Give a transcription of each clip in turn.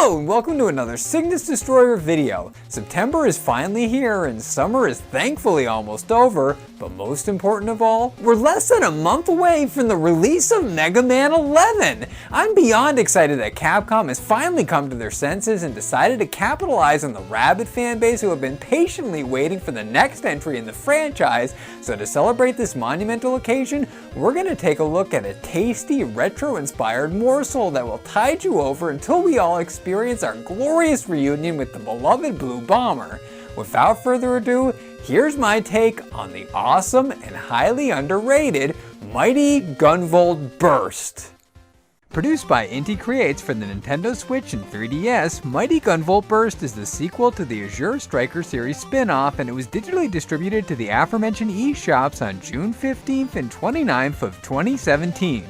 Hello and welcome to another Cygnus Destroyer video. September is finally here and summer is thankfully almost over, but most important of all, we're less than a month away from the release of Mega Man 11. I'm beyond excited that Capcom has finally come to their senses and decided to capitalize on the rabid fanbase who have been patiently waiting for the next entry in the franchise. So to celebrate this monumental occasion, we're going to take a look at a tasty, retro-inspired morsel that will tide you over until we all experience our glorious reunion with the beloved Blue Bomber. Without further ado, here's my take on the awesome and highly underrated Mighty Gunvolt Burst. Produced by Inti Creates for the Nintendo Switch and 3DS, Mighty Gunvolt Burst is the sequel to the Azure Striker series spin-off, and it was digitally distributed to the aforementioned eShops on June 15th and 29th of 2017.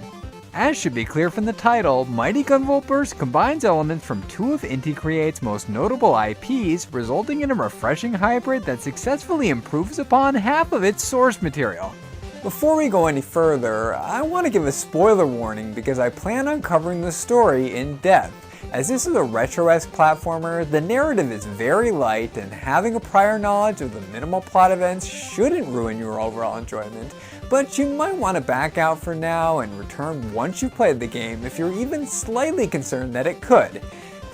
As should be clear from the title, Mighty Gunvolt Burst combines elements from two of Inti Creates' most notable IPs, resulting in a refreshing hybrid that successfully improves upon half of its source material. Before we go any further, I want to give a spoiler warning because I plan on covering the story in depth. As this is a retro-esque platformer, the narrative is very light, and having a prior knowledge of the minimal plot events shouldn't ruin your overall enjoyment. But you might want to back out for now and return once you've played the game if you're even slightly concerned that it could.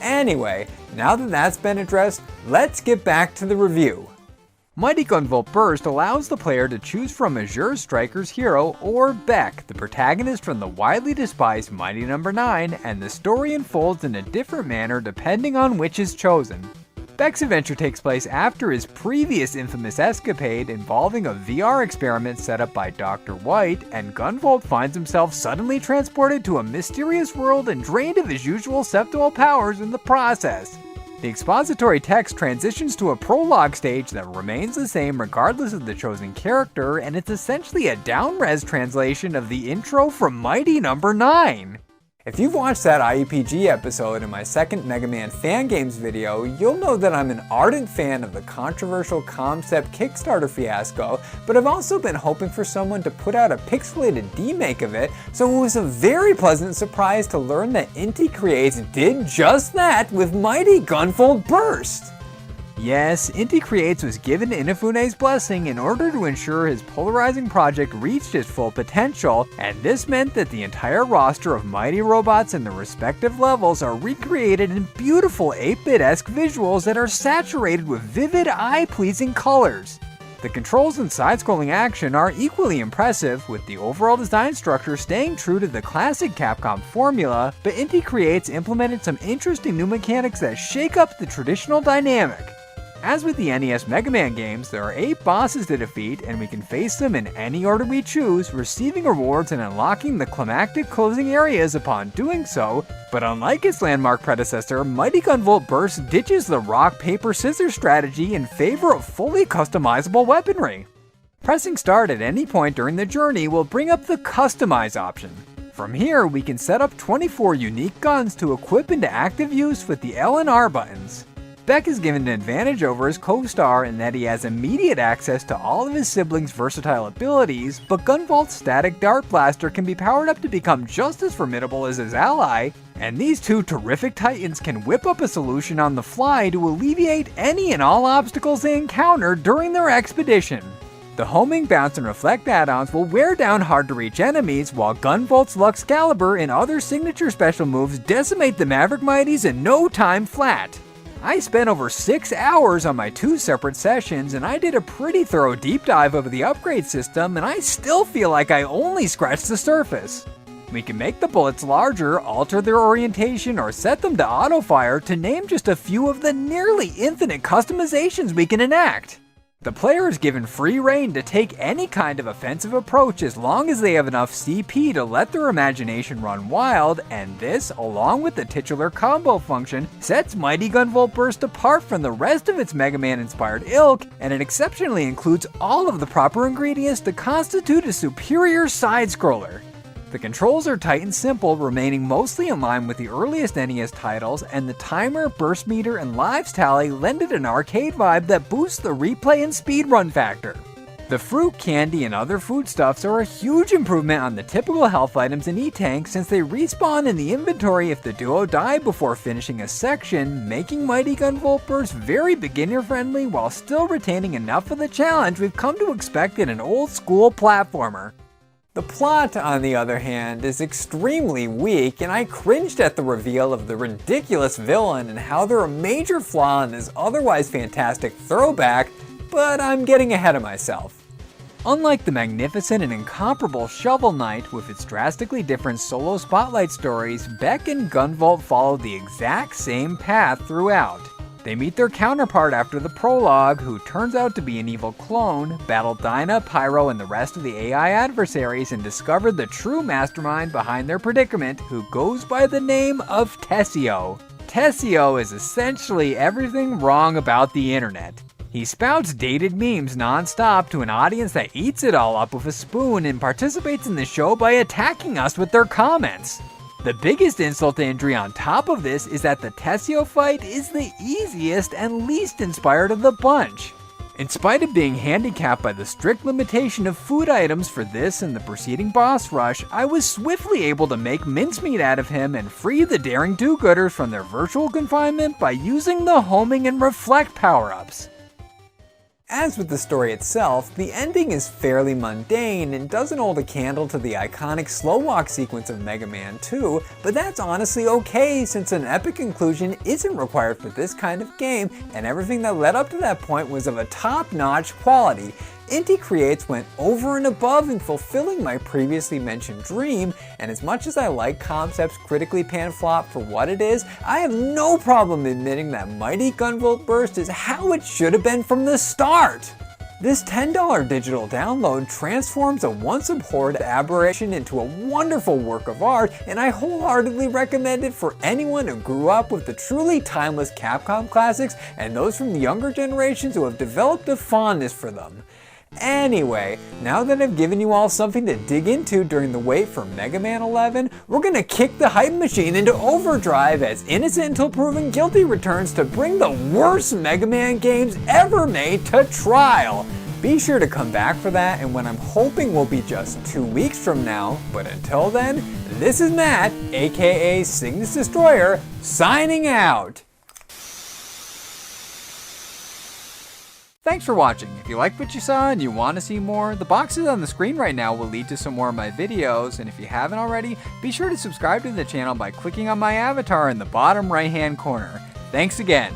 Anyway, now that that's been addressed, let's get back to the review. Mighty Gunvolt Burst allows the player to choose from Azure Striker's hero, or Beck, the protagonist from the widely despised Mighty No. 9, and the story unfolds in a different manner depending on which is chosen. Beck's adventure takes place after his previous infamous escapade involving a VR experiment set up by Dr. White, and Gunvolt finds himself suddenly transported to a mysterious world and drained of his usual septual powers in the process. The expository text transitions to a prologue stage that remains the same regardless of the chosen character, and it's essentially a down-res translation of the intro from Mighty No. 9. If you've watched that IEPG episode in my second Mega Man fan games video, you'll know that I'm an ardent fan of the controversial concept Kickstarter fiasco, but I've also been hoping for someone to put out a pixelated demake of it, so it was a very pleasant surprise to learn that Inti Creates did just that with Mighty Gunvolt Burst! Yes, Inti Creates was given Inafune's blessing in order to ensure his polarizing project reached its full potential, and this meant that the entire roster of mighty robots in their respective levels are recreated in beautiful 8-bit-esque visuals that are saturated with vivid, eye-pleasing colors. The controls and side-scrolling action are equally impressive, with the overall design structure staying true to the classic Capcom formula, but Inti Creates implemented some interesting new mechanics that shake up the traditional dynamic. As with the NES Mega Man games, there are 8 bosses to defeat, and we can face them in any order we choose, receiving rewards and unlocking the climactic closing areas upon doing so, but unlike its landmark predecessor, Mighty Gunvolt Burst ditches the rock, paper, scissors strategy in favor of fully customizable weaponry. Pressing start at any point during the journey will bring up the Customize option. From here, we can set up 24 unique guns to equip into active use with the L and R buttons. Beck is given an advantage over his co-star in that he has immediate access to all of his siblings' versatile abilities, but Gunvolt's static dart blaster can be powered up to become just as formidable as his ally, and these two terrific titans can whip up a solution on the fly to alleviate any and all obstacles they encounter during their expedition. The homing, bounce, and reflect add-ons will wear down hard-to-reach enemies, while Gunvolt's Luxcalibur and other signature special moves decimate the Maverick Mighties in no time flat. I spent over 6 hours on my 2 separate sessions, and I did a pretty thorough deep dive over the upgrade system, and I still feel like I only scratched the surface. We can make the bullets larger, alter their orientation, or set them to auto-fire, to name just a few of the nearly infinite customizations we can enact. The player is given free rein to take any kind of offensive approach as long as they have enough CP to let their imagination run wild, and this, along with the titular combo function, sets Mighty Gunvolt Burst apart from the rest of its Mega Man-inspired ilk, and it exceptionally includes all of the proper ingredients to constitute a superior side-scroller. The controls are tight and simple, remaining mostly in line with the earliest NES titles, and the timer, burst meter, and lives tally lend it an arcade vibe that boosts the replay and speedrun factor. The fruit, candy, and other foodstuffs are a huge improvement on the typical health items in E-Tank since they respawn in the inventory if the duo die before finishing a section, making Mighty Gunvolt bursts very beginner-friendly while still retaining enough of the challenge we've come to expect in an old-school platformer. The plot, on the other hand, is extremely weak, and I cringed at the reveal of the ridiculous villain and how they're a major flaw in this otherwise fantastic throwback, but I'm getting ahead of myself. Unlike the magnificent and incomparable Shovel Knight with its drastically different solo spotlight stories, Beck and Gunvolt follow the exact same path throughout. They meet their counterpart after the prologue, who turns out to be an evil clone, battle Dinah, Pyro, and the rest of the AI adversaries, and discover the true mastermind behind their predicament, who goes by the name of Tessio. Tessio is essentially everything wrong about the internet. He spouts dated memes non-stop to an audience that eats it all up with a spoon and participates in the show by attacking us with their comments. The biggest insult to injury on top of this is that the Tessio fight is the easiest and least inspired of the bunch. In spite of being handicapped by the strict limitation of food items for this and the preceding boss rush, I was swiftly able to make mincemeat out of him and free the daring do-gooders from their virtual confinement by using the homing and reflect power-ups. As with the story itself, the ending is fairly mundane and doesn't hold a candle to the iconic slow walk sequence of Mega Man 2, but that's honestly okay since an epic conclusion isn't required for this kind of game, and everything that led up to that point was of a top-notch quality. Inti Creates went over and above in fulfilling my previously mentioned dream, and as much as I like Concept's critically panned flop for what it is, I have no problem admitting that Mighty Gunvolt Burst is how it should have been from the start! This $10 digital download transforms a once abhorred aberration into a wonderful work of art, and I wholeheartedly recommend it for anyone who grew up with the truly timeless Capcom classics and those from the younger generations who have developed a fondness for them. Anyway, now that I've given you all something to dig into during the wait for Mega Man 11, we're gonna kick the hype machine into overdrive as Innocent Until Proven Guilty returns to bring the worst Mega Man games ever made to trial. Be sure to come back for that, and when I'm hoping will be just 2 weeks from now, but until then, this is Matt, aka Cygnus Destroyer, signing out. Thanks for watching. If you liked what you saw and you want to see more, the boxes on the screen right now will lead to some more of my videos, and if you haven't already, be sure to subscribe to the channel by clicking on my avatar in the bottom right hand corner. Thanks again.